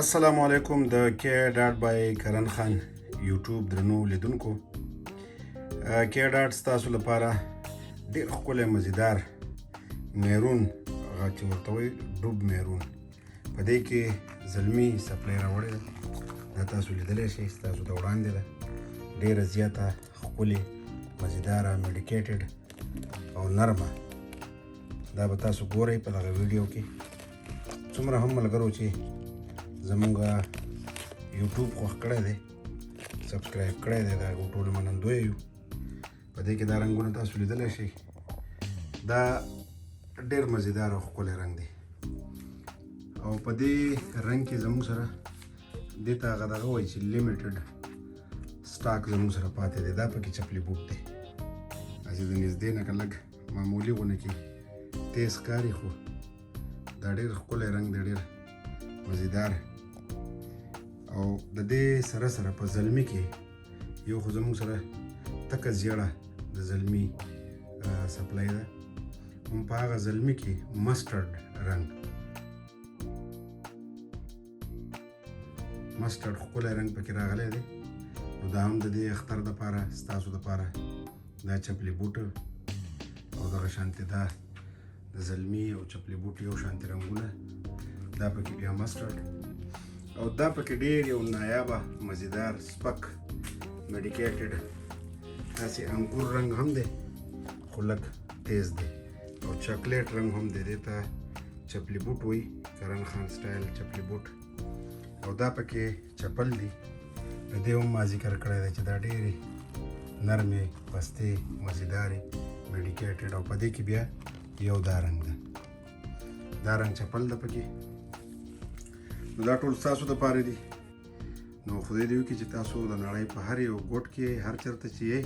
السلام علیکم د کې ډاټ بای کرن خان یوټیوب درنو لیدونکو کې ډاټ ستاسو لپاره ډېر ښکلی مزیدار میرون هغه چې ورته وایي ډوب میرون په دې کې زلمي سپلی راوړې ده دا تاسو لیدلی شئ ستاسو د وړاندې ده ډېره زیاته ښکلې مزیداره میډیکیټډ او نرمه دا به تاسو ګورئ په دغه ویډیو کې څومره هم ملګرو چې زمونږ یوټیوب خوښ کړی دی سبسکرایب کړی دی د هغو ټولو منندوی یو په دې کې دا رنګونه تاسو لیدلی شئ دا ډېر مزیدار او ښکلی رنګ دی او په دې رنګ کې زموږ سره دې ته هغه دغه وایي چې لیمیټډ سټاک زموږ سره پاتې دی دا پکې چپلي بوټ دی هسې د نږدې نه که لږ معمولي غونه کې تیز ښکاري خو دا ډېر ښکلی رنګ دی ډېر مزیدار او د دې سره سره په زلمي کې یو خو زموږ سره تکه زیړه د زلمي سپلی ده هم په هغه زلمي کې مسټرډ رنګ مسټرډ ښکلی رنګ پکې راغلی دی نو دا هم د دې اختر دپاره ستاسو دپاره دا چپلي بوټ او دغه شانتې دا د زلمي او چپلي بوټ یو شانتې رنګونه دا پکې بیا مسټرډ او دا پکې ډېر یو نایابه مزیدار سپک میډیکیټډ داسې انګور رنګ هم دی خو لږ تیز دی او چاکلیټ رنګ هم دی دې ته چپلي بوټ وایي کرن خان سټایل چپلي بوټ او دا پکې چپل دی د دې هم ما ذکر کړی دی چې دا ډېرې نرمې پستې مزیدارې میډیکیټډ او په دې کې بیا یو دا رنګ ده دا رنګ چپل ده پکې نو دا ټول ستاسو دپاره دي نو خدای دې وکړي چې تاسو د نړۍ په هر یو ګوټ کې هر چېرته چې یې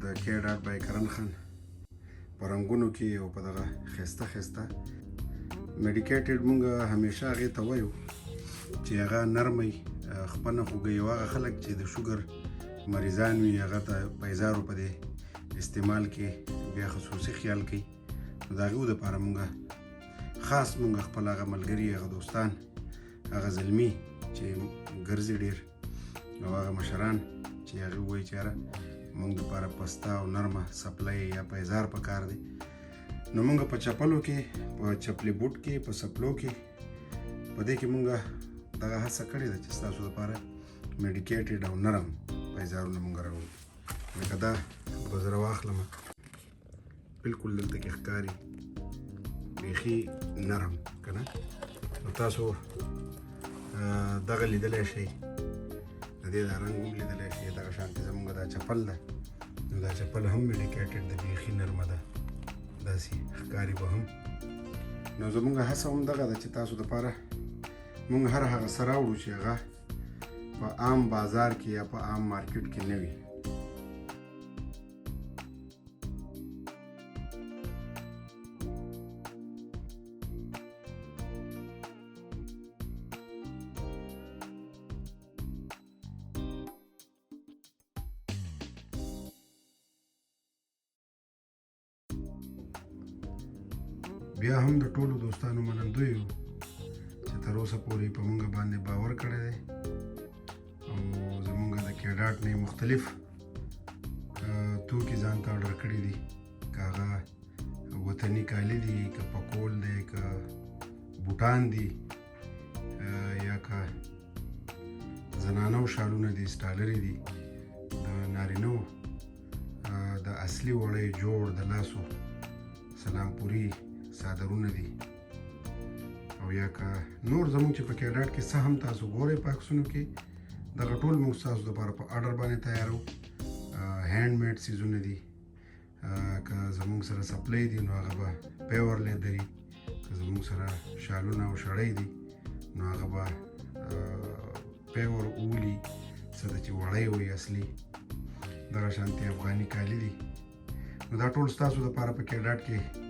د کې ډاټ بای کرن خان په رنګونو کې او په دغه ښایسته ښایسته میډیکیټډ مونږ همیشه هغې ته وایو چې هغه نرمه خپنه خوږوي او هغه خلک چې د شوګر مریضان وي هغه ته پیزارو په دې استعمال کې بیا خصوصي خیال کوي نو د هغو دپاره مونږ خاص مونږ خپل هغه ملګري هغه دوستان هغه زلمي چې ګرځي ډېر او هغه مشران چې هغې ووایي چې یاره مونږ دپاره پسته او نرمه سپلی یا پیزار پکار دی نو مونږ په چپلو کې په چپلي بوټ کې په سپلو کې په دې کې مونږ دغه هڅه کړې ده چې ستاسو دپاره میډیکیټډ او نرم پیزارونه مونږ راوړو لکه دا به زه راواخلمه بلکل دلته کې ښکاري بیخي نرم که نه نو تاسو دغه لیدلی شئ د دې دا رنګ هم لیدلی شئ دغه شانتې زموږ دا چپل ده نو دا چپل هم میډیکیټډ ده بیخي نرمه ده داسې ښکاري به هم نو زموږ هڅه هم دغه ده چې تاسو دپاره موږ هر هغه څه راوړو چې هغه په عام بازار کې یا په عام مارکیټ کې نه وي بیا هم د ټولو دوستانو منندوی یو چې تر اوسه پورې په مونږ باندې باور کړی دی او زمونږ د کې ډاټ نه مختلف توکي ځان ته اډر کړي دي که هغه وطني کالي دي که پکول دی که بوټان دي یا که زنانو شالونه دي سټالرې دي د نارینو د اصلي وړۍ جوړ د لاسو سلامپوري صادرونه دي او یا که نور زموږ چې په کې ډاټ کې څه هم تاسو ګورئ په عکسونو کې دغه ټول موږ ستاسو دپاره په اډر باندې تیارو هینډ میډ څیزونه دي که زموږ سره سپلی دي نو هغه به پیور لیدري که زموږ سره شالونه او شړۍ دي نو هغه به پیور اولي څه ده چې وړۍ وي اصلي دغه شانتې افغاني کالي دي نو دا ټول ستاسو دپاره په کې ډاټ کې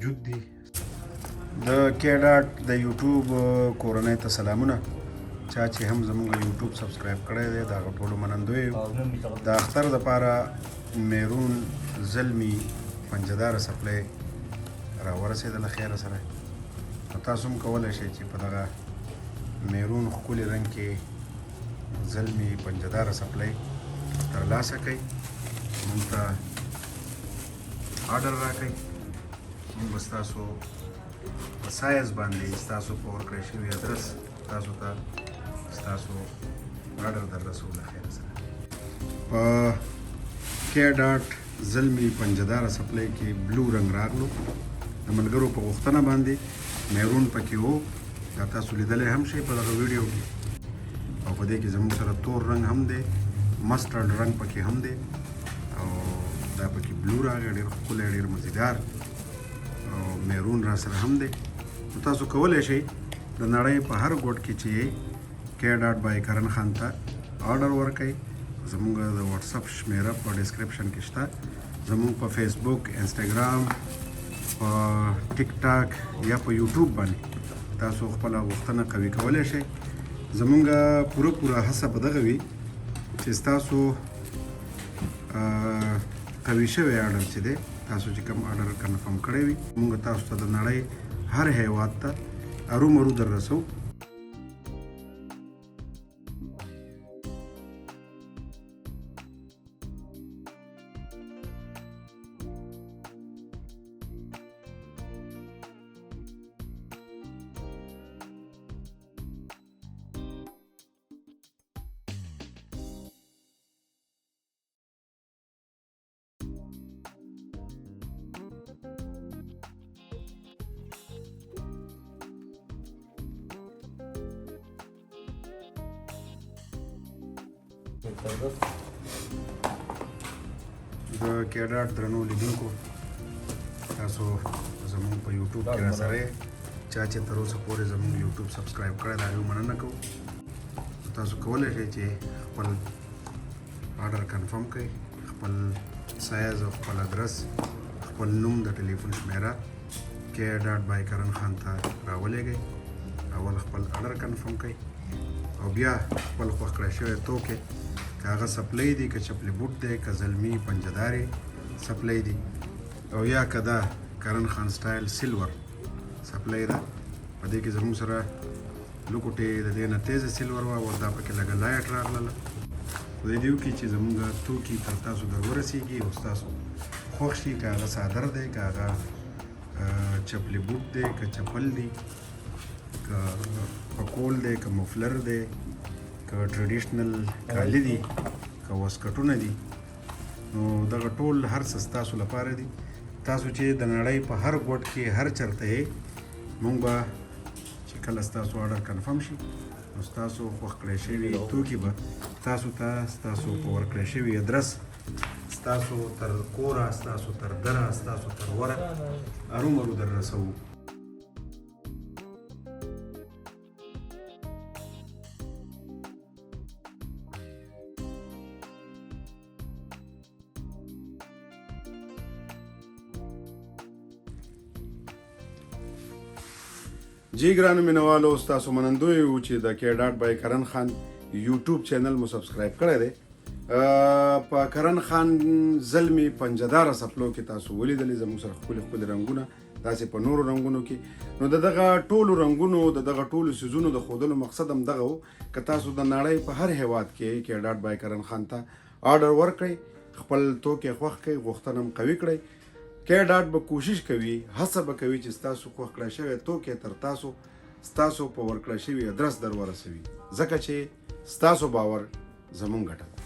موجود دي د کې ډاټ د یوټیوب کورنۍ ته سلامونه چا چې هم زموږ یوټیوب سبسکرایب کړی دی د هغه ټولو منندوی د اختر دپاره میرون زلمي پنجهداره سپلی راورسېدله خیره سره تاسو هم کولی شئ چې په دغه میرون ښکلي رنګ کې زلمي پنجهداره څپلۍ ترلاسه کړئ. موږ ته آرډر راکړئ، موږ به ستاسو په سایز باندې ستاسو په ورکړی شوي ادرس تاسو ته ستاسو آرډر در رسوو له خیره سره. په کې ډاټ زلمي پنجهداره څپلۍ کې بلو رنګ راغلو. د ملګرو په غوښتنه باندې میرون پکې و، دا تاسو لیدلی هم شئ په دغه ویډیو کې. او په دې کې زموږ سره تور رنګ هم دی، مسټرډ رنګ پکې هم دی، او دا پکې بلو راغی، ډېر ښکلی ډېر مزیدار، او میرون را سره هم دی. نو تاسو کولی شئ د نړۍ په هر ګوټ کې چې کې ډاټ بای کرن خان ته آرډر ورکړئ. زموږ د واتساپ شمیره په ډسکرپشن کې شته. زموږ په فیسبوک، انسټاګرام، په ټیک ټاک یا په یوټیوب باندې تاسو خپله غوښتنه قوي کولی شئ. زموږ پوره هڅه به دغه وي چې ستاسو قوي شوی آرډر چې دی، تاسو چې کوم آرډر کنفرم کړی وي، موږ تاسو ته د نړۍ هر هیواد ته ارومرو در رسو. د کې ډاټ درنو لیدونکو، تاسو زموږ په یوټیوب کې راسره یې. چا چې تر اوسه پورې زموږ یوټیوب سبسکرایب کړی د هغوی مننه کوو. تاسو کولی شئ چې خپل آرډر کنفرم کړئ، خپل سایز او خپل ادرس، خپل نوم، د ټلیفون شمیره کې ډاټ بای کرن خان ته راولېږئ. اول خپل آرډر کنفرم کړئ او بیا خپل خوښ کړی شوی توکې، که هغه څپلۍ دي، که چپلي بوټ دی، که زلمي پنجهدارې څپلۍ دي، او یا که دا کرن خان سټایل سیلور څپلۍ ده. په دې کې زموږ سره لوکوټې د دې نه تیزه سیلور وه، او دا پکې لږه لایټ راغلله. خدای دې وکړي چې زموږ توکي تر تاسو در ورسېږي او ستاسو خوښ شي، که هغه څادر دی، که هغه چپلي بوټ دی، که چپل دی، که پکول دی، که مفلر دی، که ټریډیشنل کالي دي، که واسکټونه دي. نو دغه ټول هر څه ستاسو لپاره دي. تاسو چې د نړۍ په هر ګوټ کې هر چېرته یې، موږ به چې کله ستاسو آرډر کنفرم شي، نو ستاسو خوښ کړی شوي توکي به تاسو ته ستاسو په ورکړی شوي ادرس، ستاسو تر کوره، ستاسو تر دره، ستاسو تر وره ارومرو در رسوو. جی ګرانو مینوالو، ستاسو منندوی یو چې د کې ډاټ بای کرن خان یوټیوب چینل مو سبسکرایب کړی دی. په کرن خان زلمي پنجهداره څپلو کې تاسو ولیدلې زموږ سره ښکلي ښکلي رنګونه، داسې په نورو رنګونو کې. نو د دغه ټولو رنګونو، د دغه ټولو څیزونو د ښودلو مقصد هم دغه و، که تاسو د نړۍ په هر هیواد کې ډاټ بای کرن خان ته آرډر ورکړئ، خپل توکي خوښ کړئ، غوښتنه هم قوي کړئ. کې ډاټ به کوشش کوي، هڅه به کوي چې ستاسو خوښ کړی شوی توکی تر ستاسو په ورکړی شوي ادرس در ورسوي، ځکه چې ستاسو باور زموږ ګټه ده.